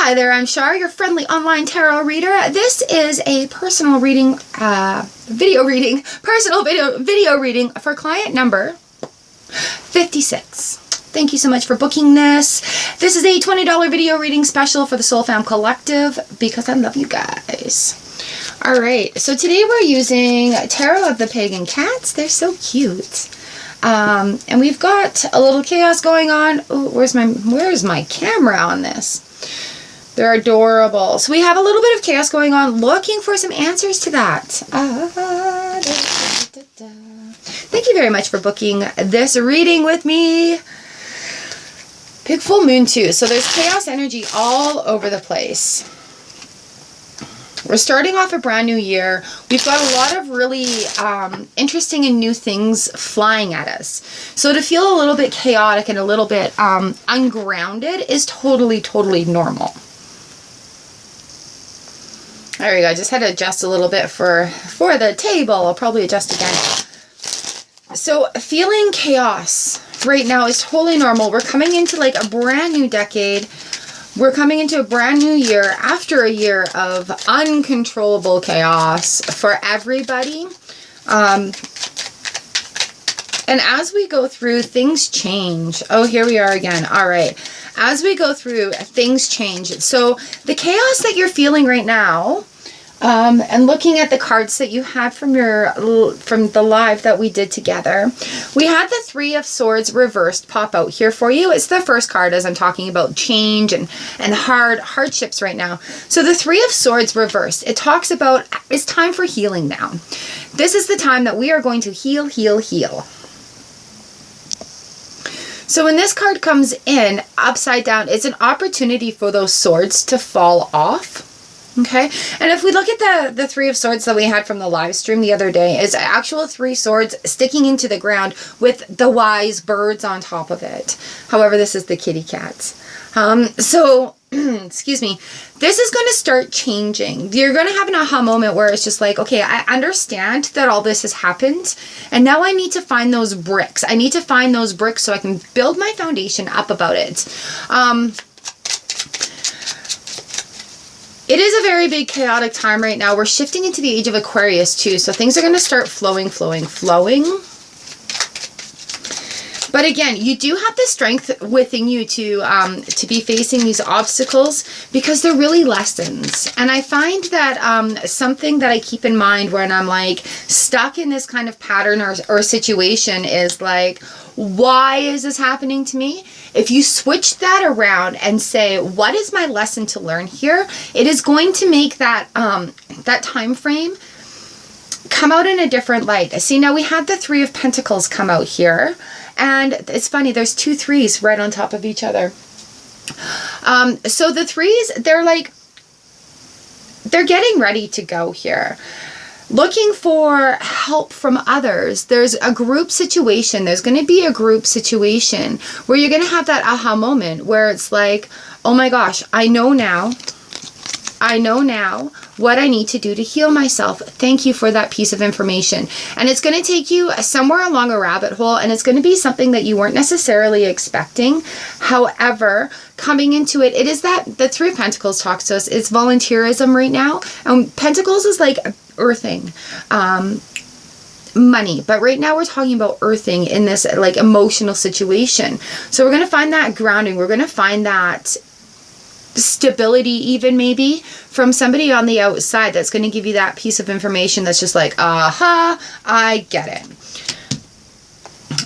Hi there, I'm Char, your friendly online tarot reader. This is a personal reading, video reading for client number 56. Thank you so much for booking this. This is a $20 video reading special for the Soul Fam Collective because I love you guys. All right, so today we're using Tarot of the Pagan Cats. They're so cute. And we've got a little chaos going on. Ooh, where's my camera on this? They're adorable. So we have a little bit of chaos going on, looking for some answers to that. Thank you very much for booking this reading with me. Big full moon too. So there's chaos energy all over the place. We're starting off a brand new year. We've got a lot of really interesting and new things flying at us. So to feel a little bit chaotic and a little bit ungrounded is totally normal. There we go. I just had to adjust a little bit for the table. I'll probably adjust again. So feeling chaos right now is totally normal. We're coming into like a brand new decade. We're coming into a brand new year after a year of uncontrollable chaos for everybody. And as we go through, things change. Oh, here we are again. All right. As we go through, things change. So the chaos that you're feeling right now, and looking at the cards that you had from the live that we did together, we had the Three of Swords reversed pop out here for you. It's the first card as I'm talking about change and hardships right now. So the Three of Swords reversed, it talks about it's time for healing now. This is the time that we are going to heal. So when this card comes in upside down, it's an opportunity for those swords to fall off. Okay, and if we look at the Three of Swords that we had from the live stream the other day, is actual three swords sticking into the ground with the wise birds on top of it. However, this is the kitty cats. Excuse me, this is going to start changing. You're going to have an aha moment where it's just like, okay, I understand that all this has happened, and now I need to find those bricks. I need to find those bricks so I can build my foundation up about it. It is a very big chaotic time right now. We're shifting into the age of Aquarius too, so things are going to start flowing. But again, you do have the strength within you to be facing these obstacles because they're really lessons. And I find that something that I keep in mind when I'm like stuck in this kind of pattern or situation is like, why is this happening to me? If you switch that around and say, what is my lesson to learn here? It is going to make that that time frame come out in a different light. See, now we had the Three of Pentacles come out here. And it's funny, there's two threes right on top of each other. So the threes, they're getting ready to go here. Looking for help from others. There's a group situation. There's going to be a group situation where you're going to have that aha moment where it's like, oh my gosh, I know now what I need to do to heal myself. Thank you for that piece of information. And it's going to take you somewhere along a rabbit hole, and it's going to be something that you weren't necessarily expecting. However, coming into it, it is that the Three of Pentacles talks to us. It's volunteerism right now. Pentacles is like earthing, money. But right now we're talking about earthing in this like emotional situation. So we're going to find that grounding. We're going to find that stability even maybe from somebody on the outside that's going to give you that piece of information that's just like, aha, I get it.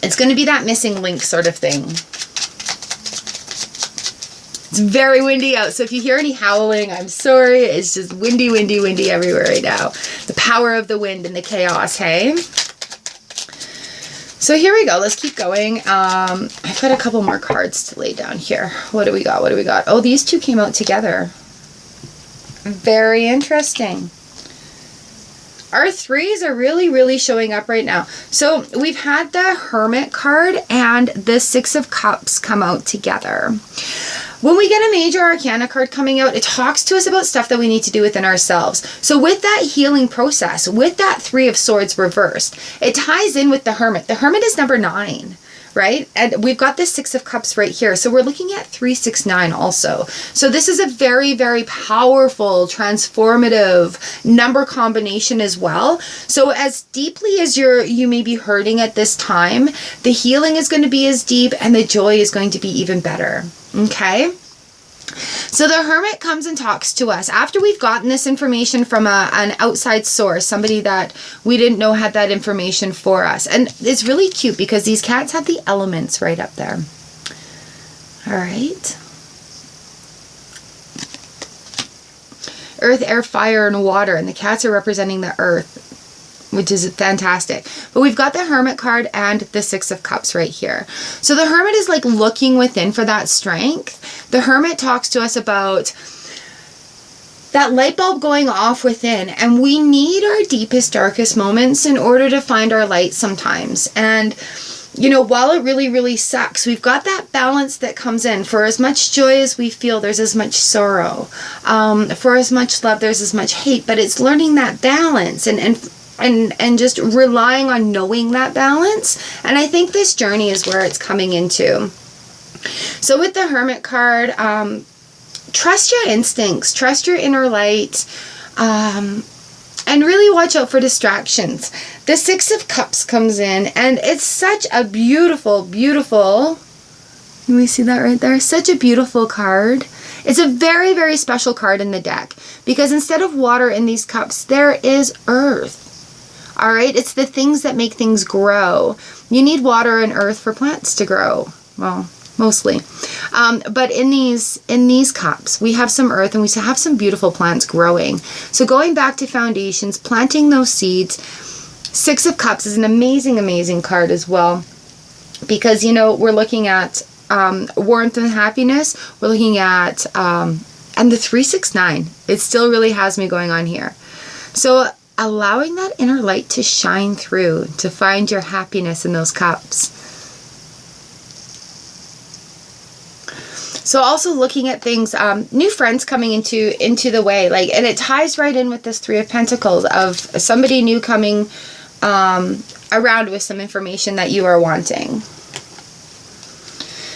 It's going to be that missing link sort of thing. It's very windy out, so if you hear any howling, I'm sorry. It's just windy everywhere right now. The power of the wind and the chaos, hey? So here we go. Let's keep going. I've got a couple more cards to lay down here. What do we got? Oh, these two came out together. Very interesting. Our threes are really showing up right now. So we've had the Hermit card and the Six of Cups come out together. When we get a major arcana card coming out, it talks to us about stuff that we need to do within ourselves. So with that healing process, with that Three of Swords reversed, it ties in with the Hermit. The Hermit is number 9. right? And we've got the Six of Cups right here. So we're looking at 369 also. So this is a very, very powerful, transformative number combination as well. So as deeply as you may be hurting at this time, the healing is going to be as deep and the joy is going to be even better. Okay? So the Hermit comes and talks to us after we've gotten this information from an outside source, somebody that we didn't know had that information for us. And it's really cute because these cats have the elements right up there. All right. Earth, air, fire, and water. And the cats are representing the earth, which is fantastic. But we've got the Hermit card and the Six of Cups right here. So the Hermit is like looking within for that strength. The Hermit talks to us about that light bulb going off within, and we need our deepest, darkest moments in order to find our light sometimes. And you know, while it really, really sucks, we've got that balance that comes in. For as much joy as we feel, there's as much sorrow. For as much love, there's as much hate. But it's learning that balance and just relying on knowing that balance. And I think this journey is where it's coming into. So with the Hermit card, trust your instincts, trust your inner light, and really watch out for distractions. The Six of Cups comes in, and it's such a beautiful, beautiful, can we see that right there? Such a beautiful card. It's a very, very special card in the deck because instead of water in these cups, there is earth. All right, it's the things that make things grow. You need water and earth for plants to grow. Well, mostly. But in these cups, we have some earth and we have some beautiful plants growing. So going back to foundations, planting those seeds. Six of Cups is an amazing, amazing card as well. Because, you know, we're looking at warmth and happiness. We're looking at, and the 369. It still really has me going on here. So allowing that inner light to shine through, to find your happiness in those cups. So also looking at things, new friends coming into the way, like, and it ties right in with this Three of Pentacles of somebody new coming around with some information that you are wanting.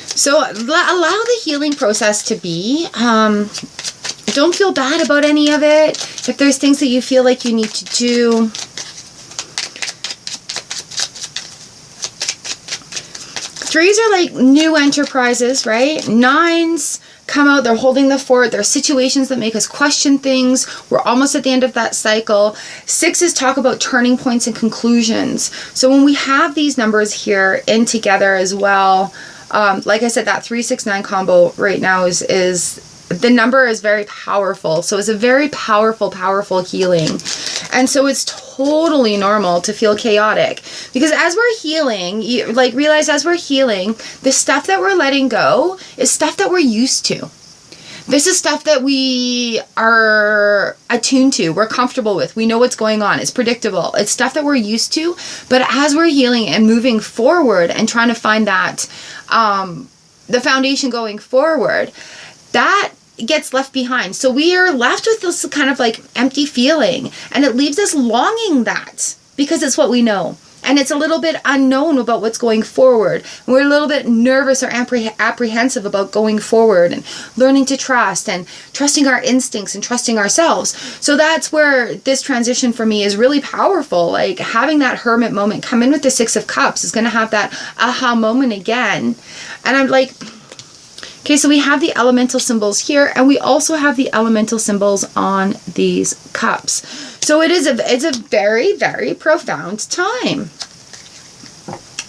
So allow the healing process to be. Don't feel bad about any of it. If there's things that you feel like you need to do, threes are like new enterprises, right? Nines come out, they're holding the fort. There are situations that make us question things. We're almost at the end of that cycle. Sixes talk about turning points and conclusions. So when we have these numbers here in together as well, like I said, that 369 combo right now is the number is very powerful. So it's a very powerful, powerful healing. And so it's totally normal to feel chaotic because as we're healing, realize as we're healing, the stuff that we're letting go is stuff that we're used to. This is stuff that we are attuned to, we're comfortable with, we know what's going on, it's predictable, it's stuff that we're used to. But as we're healing and moving forward and trying to find that, the foundation going forward, that gets left behind. So we are left with this kind of like empty feeling, and it leaves us longing that because it's what we know. And it's a little bit unknown about what's going forward. And we're a little bit nervous or apprehensive about going forward and learning to trust and trusting our instincts and trusting ourselves. So that's where this transition for me is really powerful. Like having that Hermit moment come in with the Six of Cups is going to have that aha moment again. And I'm like, okay, so we have the elemental symbols here, and we also have the elemental symbols on these cups. So it's a very, very profound time.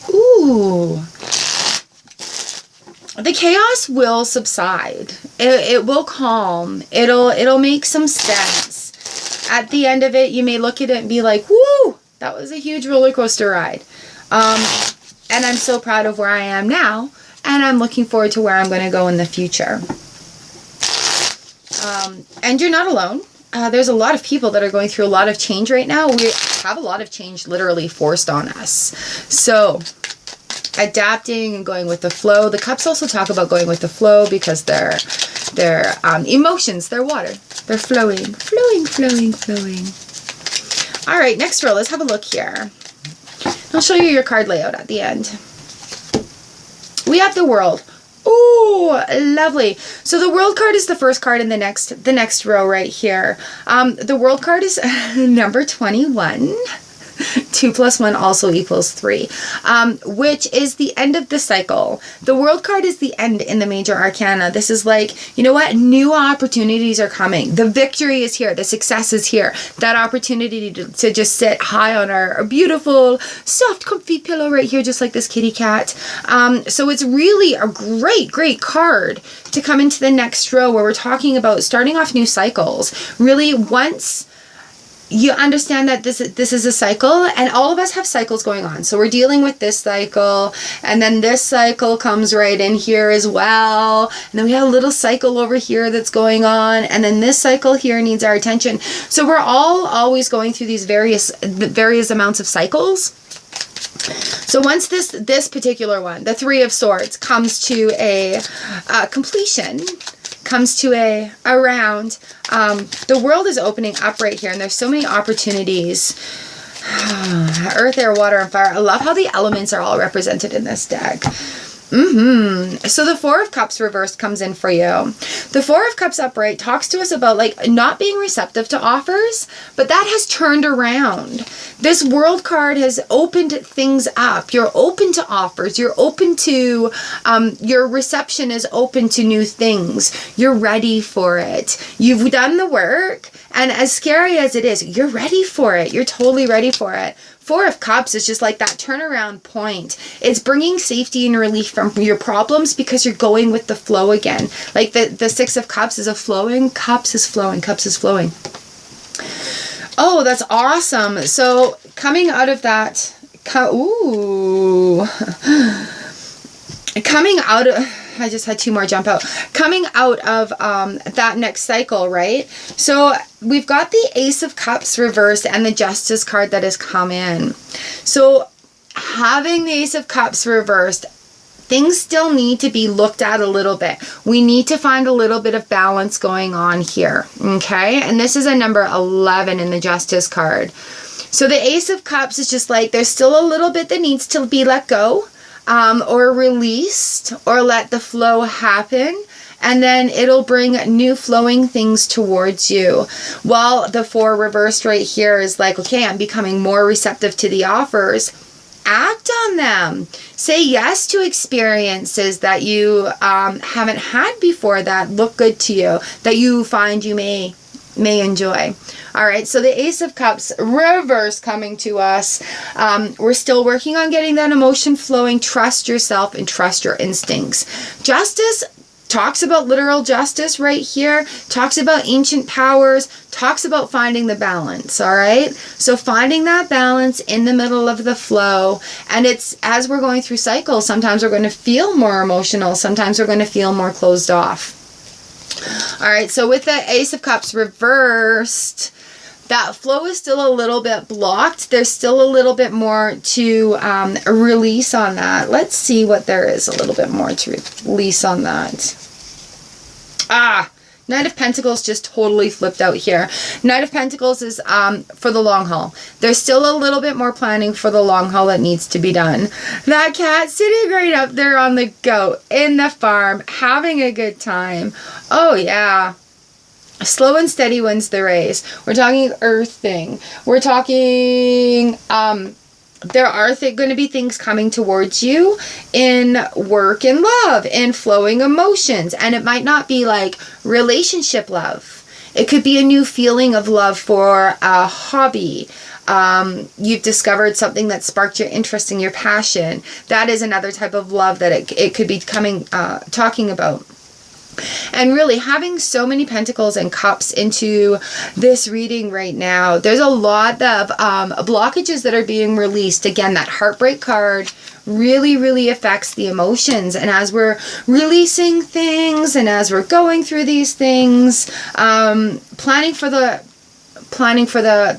Ooh. The chaos will subside. It will calm. It'll make some sense. At the end of it, you may look at it and be like, woo, that was a huge roller coaster ride. And I'm so proud of where I am now. And I'm looking forward to where I'm going to go in the future. And you're not alone. There's a lot of people that are going through a lot of change right now. We have a lot of change literally forced on us. So adapting and going with the flow. The cups also talk about going with the flow because they're emotions, they're water. They're flowing, flowing, flowing, flowing. All right, next row. Let's have a look here. I'll show you your card layout at the end. we have the World. Oh, lovely. So the World card is the first card in the next row right here. The World card is number 21. 2 plus 1 also equals 3, which is the end of the cycle. The World card is the end in the major arcana. This is like, you know what? New opportunities are coming. The victory is here. The success is here. That opportunity to just sit high on our beautiful, soft, comfy pillow right here, just like this kitty cat. So it's really a great, great card to come into the next row where we're talking about starting off new cycles. Really, once you understand that this is a cycle, and all of us have cycles going on. So we're dealing with this cycle, and then this cycle comes right in here as well. And then we have a little cycle over here that's going on, and then this cycle here needs our attention. So we're all always going through these various amounts of cycles. So once this particular one, the 3 of Swords, comes to a completion, comes to a round, the world is opening up right here, and there's so many opportunities. Earth, air, water, and fire. I love how the elements are all represented in this deck. So the 4 of Cups reversed comes in for you. The 4 of Cups upright talks to us about like not being receptive to offers, but that has turned around. This World card has opened things up. You're open to offers. You're open to, your reception is open to new things. You're ready for it. You've done the work, and as scary as it is, you're ready for it. You're totally ready for it. 4 of Cups is just like that turnaround point. It's bringing safety and relief from your problems because you're going with the flow again. Like the 6 of Cups is a flowing, Cups is flowing, Cups is flowing. Oh, that's awesome. So coming out of that, coming out of, I just had 2 more jump out. Coming out of that next cycle, right? So we've got the Ace of Cups reversed and the Justice card that has come in. So having the Ace of Cups reversed, things still need to be looked at a little bit. We need to find a little bit of balance going on here, okay? And this is a number 11 in the Justice card. So the Ace of Cups is just like, there's still a little bit that needs to be let go, or released, or let the flow happen, and then it'll bring new flowing things towards you. While the 4 reversed right here is like, okay, I'm becoming more receptive to the offers. Act on them. Say yes to experiences that you haven't had before that look good to you, that you find you may enjoy. All right, so the Ace of Cups reverse coming to us. We're still working on getting that emotion flowing. Trust yourself and trust your instincts. Justice talks about literal justice right here, talks about ancient powers, talks about finding the balance, all right? So finding that balance in the middle of the flow, and it's as we're going through cycles, sometimes we're going to feel more emotional, sometimes we're going to feel more closed off. All right, so with the Ace of Cups reversed, that flow is still a little bit blocked. There's still a little bit more to release on that. Let's see what there is a little bit more to release on that. Knight of Pentacles just totally flipped out here. Knight of Pentacles is for the long haul. There's still a little bit more planning for the long haul that needs to be done. That cat sitting right up there on the goat in the farm, having a good time. Oh, yeah. Slow and steady wins the race. We're talking earthing. We're talking, there are going to be things coming towards you in work and love and flowing emotions. And it might not be like relationship love. It could be a new feeling of love for a hobby. You've discovered something that sparked your interest and your passion. That is another type of love that it could be talking about. And really having so many pentacles and cups into this reading right now, there's a lot of blockages that are being released. Again, that heartbreak card really, really affects the emotions. And as we're releasing things and as we're going through these things, planning for the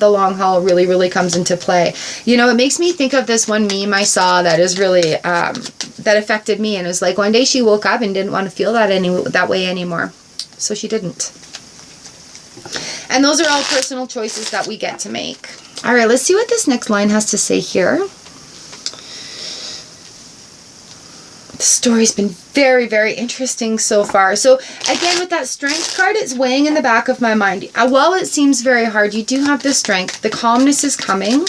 long haul really, really comes into play. You know, it makes me think of this one meme I saw that is really, that affected me. And it was like, one day she woke up and didn't want to feel that way anymore. So she didn't. And those are all personal choices that we get to make. All right, let's see what this next line has to say here. story's been very, very interesting so far. So again, with that strength card, it's weighing in the back of my mind. While it seems very hard, you do have the strength. The calmness is coming.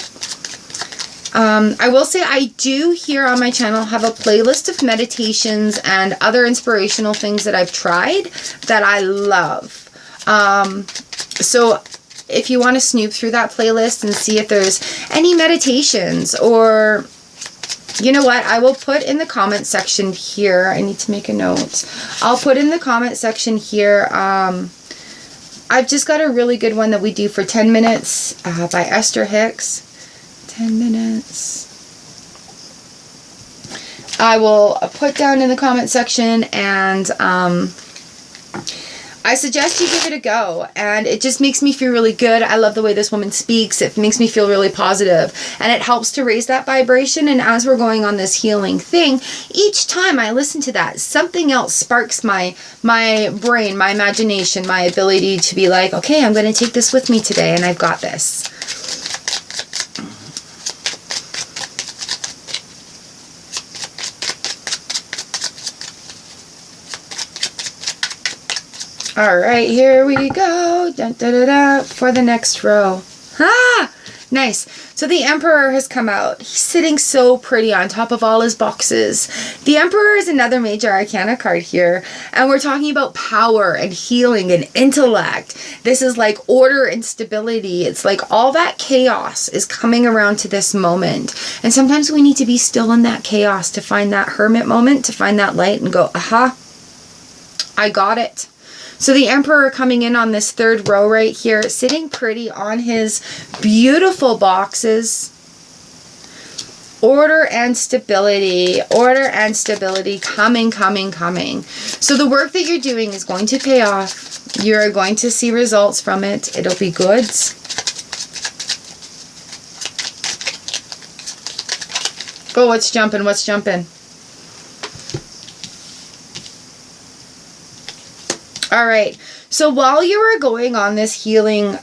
I will say I do here on my channel have a playlist of meditations and other inspirational things that I've tried that I love. So if you want to snoop through that playlist and see if there's any meditations, or you know what, I will put in the comment section here. I need to make a note. I'll put in the comment section here. I've just got a really good one that we do for 10 minutes by Esther Hicks. 10 minutes. I will put down in the comment section, and I suggest you give it a go, and it just makes me feel really good. I love the way this woman speaks. It makes me feel really positive, and it helps to raise that vibration. And as we're going on this healing thing, each time I listen to that, something else sparks my brain, my imagination, my ability to be like, okay, I'm going to take this with me today, and I've got this. All right, here we go. Dun, da, da, da, for the next row. Ah, nice. So the Emperor has come out. He's sitting so pretty on top of all his boxes. The Emperor is another major arcana card here. And we're talking about power and healing and intellect. This is like order and stability. It's like all that chaos is coming around to this moment. And sometimes we need to be still in that chaos to find that hermit moment, to find that light and go, aha, I got it. So the Emperor coming in on this third row right here, sitting pretty on his beautiful boxes. Order and stability. Order and stability coming, coming, coming. So the work that you're doing is going to pay off. You're going to see results from it. It'll be goods. Go, what's jumping? What's jumping? All right. So while you are going on this healing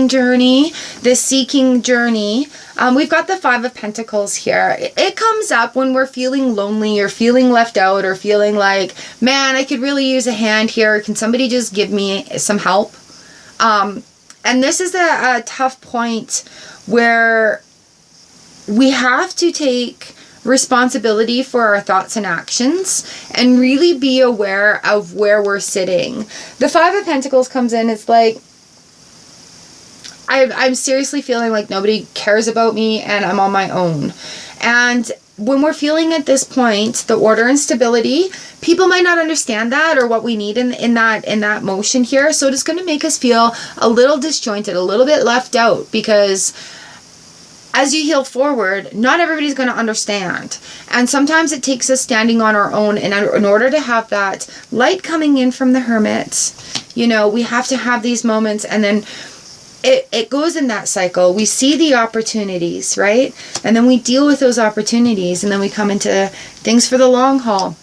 journey, this seeking journey, we've got the Five of Pentacles here. It comes up when we're feeling lonely or feeling left out or feeling like, man, I could really use a hand here. Can somebody just give me some help? And this is a tough point where we have to take responsibility for our thoughts and actions and really be aware of where we're sitting. The Five of Pentacles comes in, it's like I'm seriously feeling like nobody cares about me and I'm on my own. And when we're feeling at this point, the order and stability, people might not understand that or what we need in that motion here. So it is going to make us feel a little disjointed, a little bit left out, because as you heal forward, not everybody's going to understand. And sometimes it takes us standing on our own. And in order to have that light coming in from the Hermit, you know, we have to have these moments. And then it goes in that cycle. We see the opportunities, right? And then we deal with those opportunities. And then we come into things for the long haul.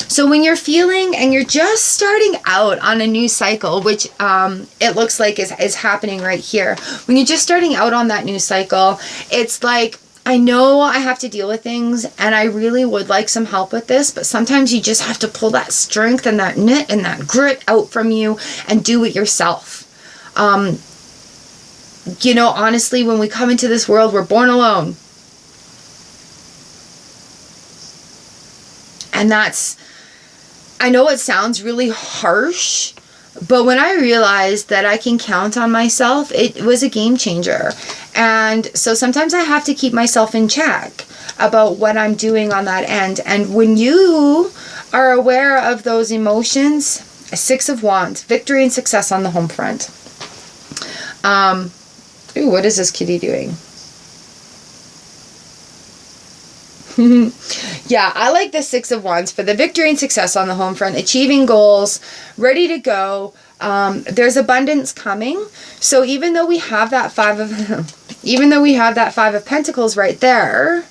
So when you're feeling and you're just starting out on a new cycle, which it looks like is happening right here. When you're just starting out on that new cycle, it's like, I know I have to deal with things and I really would like some help with this, but sometimes you just have to pull that strength and that knit and that grit out from you and do it yourself. You know, honestly, when we come into this world, we're born alone. And that's, I know it sounds really harsh, but when I realized that I can count on myself, it was a game changer. And so sometimes I have to keep myself in check about what I'm doing on that end. And when you are aware of those emotions, Six of Wands, victory and success on the home front. Ooh, what is this kitty doing? Yeah, I like the Six of Wands for the victory and success on the home front, achieving goals, ready to go. There's abundance coming. So even though we have that Five of Pentacles right there,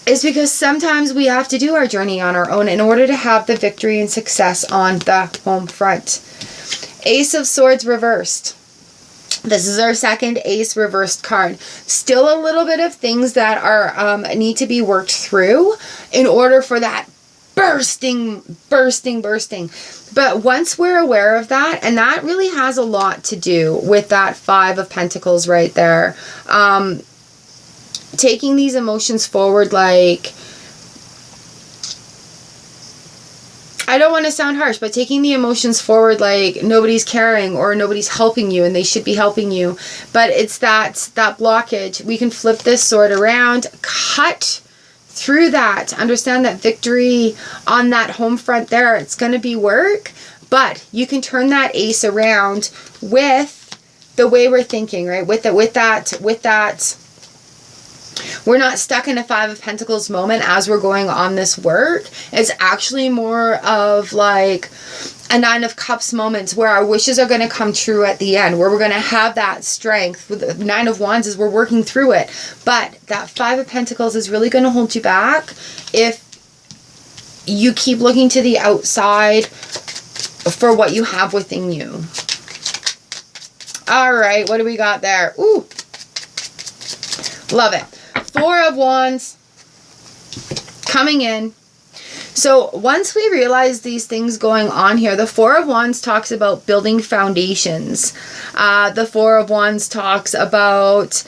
it's because sometimes we have to do our journey on our own in order to have the victory and success on the home front. Ace of Swords reversed. This is our second ace reversed card. Still a little bit of things that are need to be worked through in order for that bursting. But once we're aware of that, and that really has a lot to do with that 5 of Pentacles right there. Taking these emotions forward, like, I don't want to sound harsh, but taking the emotions forward like nobody's caring or nobody's helping you and they should be helping you. But it's that blockage. We can flip this sword around, cut through that, understand that victory on that home front there, it's going to be work, but you can turn that ace around with the way we're thinking, right? With that, we're not stuck in a 5 of Pentacles moment as we're going on this work. It's actually more of like a 9 of Cups moment where our wishes are going to come true at the end, where we're going to have that strength. With the 9 of Wands is we're working through it. But that 5 of Pentacles is really going to hold you back if you keep looking to the outside for what you have within you. All right, what do we got there? Ooh, love it. 4 of Wands coming in. So once we realize these things going on here, the 4 of Wands talks about building foundations. The 4 of Wands talks about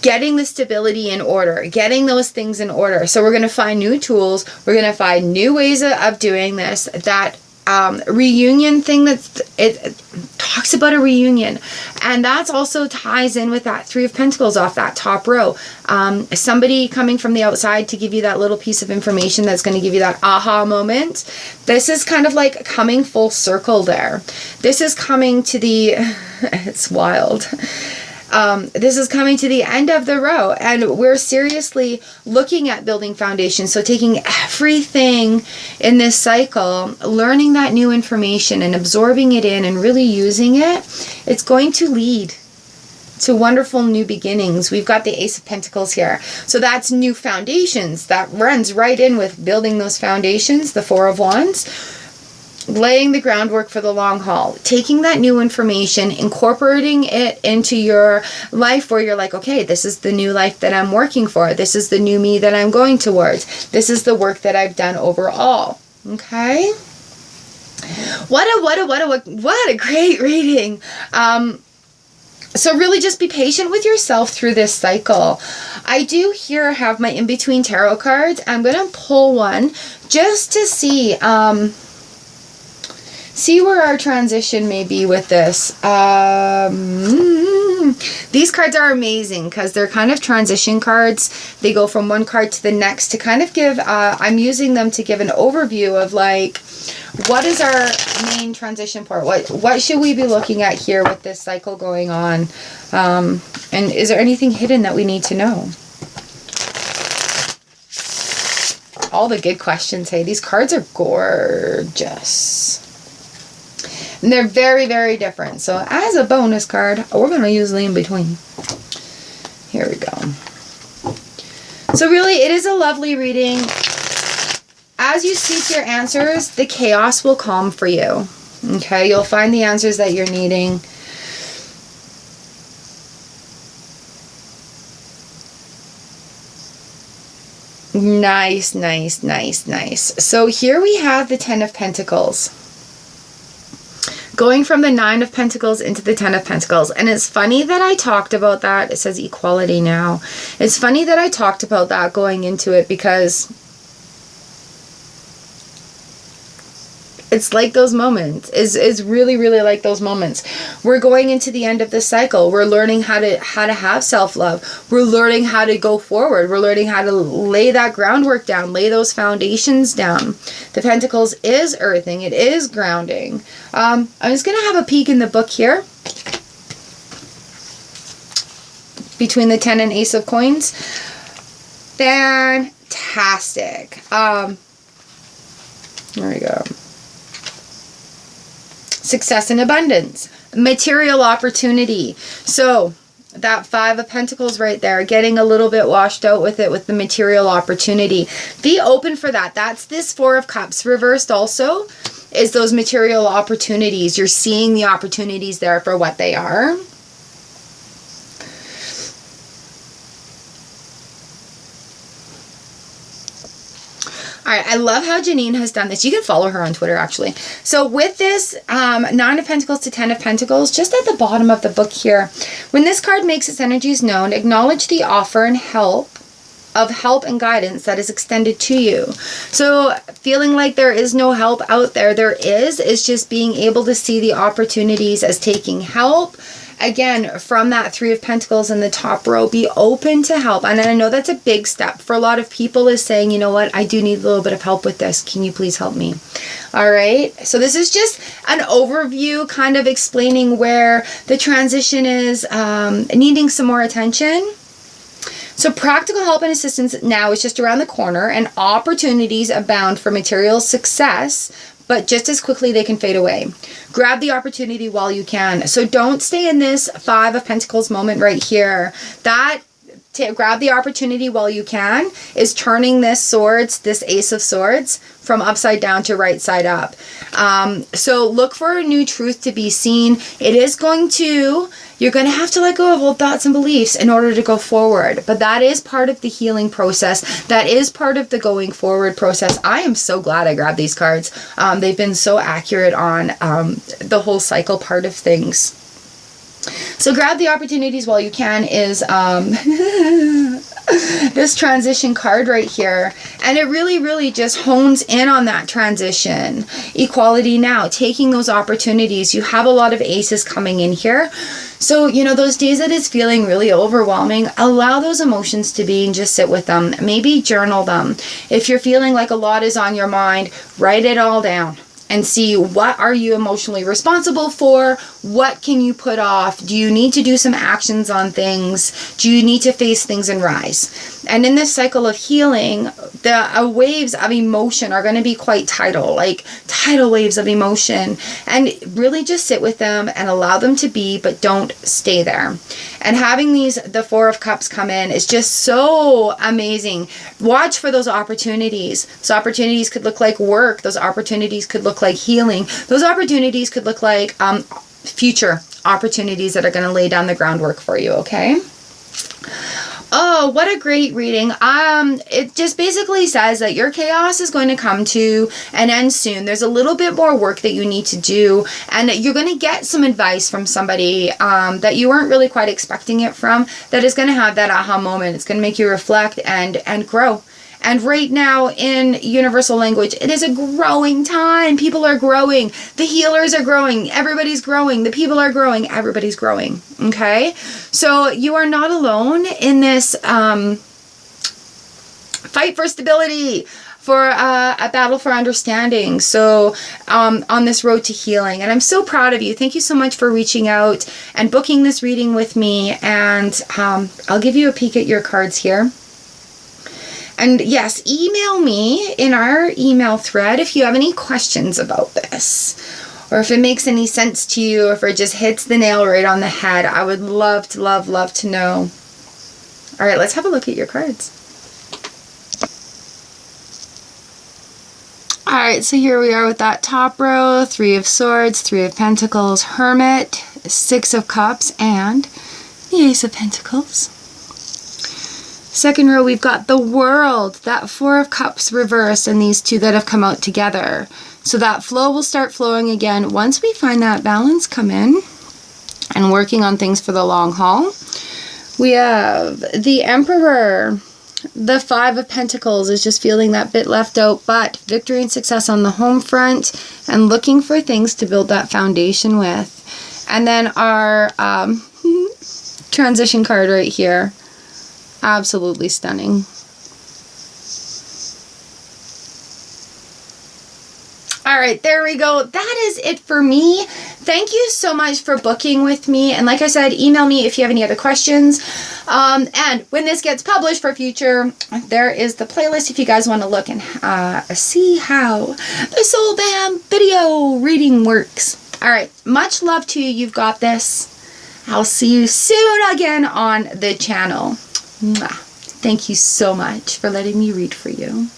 getting the stability in order, getting those things in order. So we're going to find new tools. We're going to find new ways of doing this. That reunion thing, it talks about a reunion, and that's also ties in with that 3 of Pentacles off that top row. Somebody coming from the outside to give you that little piece of information that's going to give you that aha moment. This is kind of like coming full circle there. This is coming to the it's wild. This is coming to the end of the row, and we're seriously looking at building foundations. So taking everything in this cycle, learning that new information and absorbing it in and really using it, it's going to lead to wonderful new beginnings. We've got the Ace of Pentacles here. So that's new foundations. That runs right in with building those foundations, the 4 of Wands. Laying the groundwork for the long haul, taking that new information, incorporating it into your life where you're like, okay, this is the new life that I'm working for. This is the new me that I'm going towards. This is the work that I've done overall. Okay. What a great reading. So really just be patient with yourself through this cycle. I do here have my in-between tarot cards. I'm going to pull one just to see, see where our transition may be with this. These cards are amazing because they're kind of transition cards. They go from one card to the next to kind of give, I'm using them to give an overview of like, what is our main transition part? What should we be looking at here with this cycle going on? And is there anything hidden that we need to know? All the good questions. Hey, these cards are gorgeous. And they're very, very different. So as a bonus card, we're going to use the in-between. Here we go. So really, it is a lovely reading. As you seek your answers, the chaos will calm for you. Okay, you'll find the answers that you're needing. Nice, nice, nice, nice. So here we have the 10 of Pentacles. Going from the 9 of Pentacles into the 10 of Pentacles. And it's funny that I talked about that. It says equality now. It's funny that I talked about that going into it because it's like those moments. It's really, really like those moments. We're going into the end of the cycle. We're learning how to have self-love. We're learning how to go forward. We're learning how to lay that groundwork down, lay those foundations down. The Pentacles is earthing. It is grounding. I'm just going to have a peek in the book here. Between the 10 and Ace of Coins. Fantastic. There we go. Success and abundance, material opportunity. So that 5 of Pentacles right there, getting a little bit washed out with it with the material opportunity. Be open for that. That's this 4 of Cups reversed also, is those material opportunities. You're seeing the opportunities there for what they are. right, I love how Janine has done this. You can follow her on Twitter, actually. So with this 9 of Pentacles to 10 of Pentacles, just at the bottom of the book here, when this card makes its energies known, acknowledge the offer and help and guidance that is extended to you. So feeling like there is no help out there, there is just being able to see the opportunities as taking help. Again, from that 3 of Pentacles in the top row, be open to help. And I know that's a big step for a lot of people, is saying, you know what, I do need a little bit of help with this. Can you please help me? All right. So this is just an overview, kind of explaining where the transition is needing some more attention. So practical help and assistance now is just around the corner, and opportunities abound for material success, but just as quickly they can fade away. Grab the opportunity while you can. So don't stay in this 5 of Pentacles moment right here. That grab the opportunity while you can is turning this swords, this Ace of Swords, from upside down to right side up. So look for a new truth to be seen. You're going to have to let go of old thoughts and beliefs in order to go forward. But that is part of the healing process. That is part of the going forward process. I am so glad I grabbed these cards. They've been so accurate on the whole cycle part of things. So grab the opportunities while you can is this transition card right here. And it really, really just hones in on that transition. Equality now, taking those opportunities. You have a lot of aces coming in here. So, you know, those days that it's feeling really overwhelming, allow those emotions to be and just sit with them. Maybe journal them. If you're feeling like a lot is on your mind, write it all down. And see, what are you emotionally responsible for? What can you put off? Do you need to do some actions on things? Do you need to face things and rise? And in this cycle of healing, the waves of emotion are going to be quite tidal, like tidal waves of emotion. And really just sit with them and allow them to be, but don't stay there. And having the 4 of Cups come in is just so amazing. Watch for those opportunities. So opportunities could look like work. Those opportunities could look like healing. Those opportunities could look like future opportunities that are going to lay down the groundwork for you, okay? Oh, what a great reading. It just basically says that your chaos is going to come to an end soon. There's a little bit more work that you need to do, and you're going to get some advice from somebody that you weren't really quite expecting it from, that is going to have that aha moment. It's going to make you reflect and grow. And right now in universal language, it is a growing time. People are growing. The healers are growing. Everybody's growing. The people are growing. Everybody's growing. Okay? So you are not alone in this fight for stability, for a battle for understanding. So on this road to healing. And I'm so proud of you. Thank you so much for reaching out and booking this reading with me. And I'll give you a peek at your cards here. And yes, email me in our email thread if you have any questions about this, or if it makes any sense to you, or if it just hits the nail right on the head. I would love to know. All right, let's have a look at your cards. All right, so here we are with that top row, 3 of Swords, 3 of Pentacles, Hermit, 6 of Cups, and the Ace of Pentacles. Second row, we've got the World, that 4 of Cups reversed, and these 2 that have come out together. So that flow will start flowing again once we find that balance come in and working on things for the long haul. We have the Emperor. The 5 of Pentacles is just feeling that bit left out, but victory and success on the home front and looking for things to build that foundation with. And then our transition card right here. Absolutely stunning. All right, there we go. That is it for me. Thank you so much for booking with me. And like I said, email me if you have any other questions. And when this gets published for future, there is the playlist if you guys want to look and see how the Soul Bam video reading works. All right, much love to you. You've got this. I'll see you soon again on the channel. Mwah. Thank you so much for letting me read for you.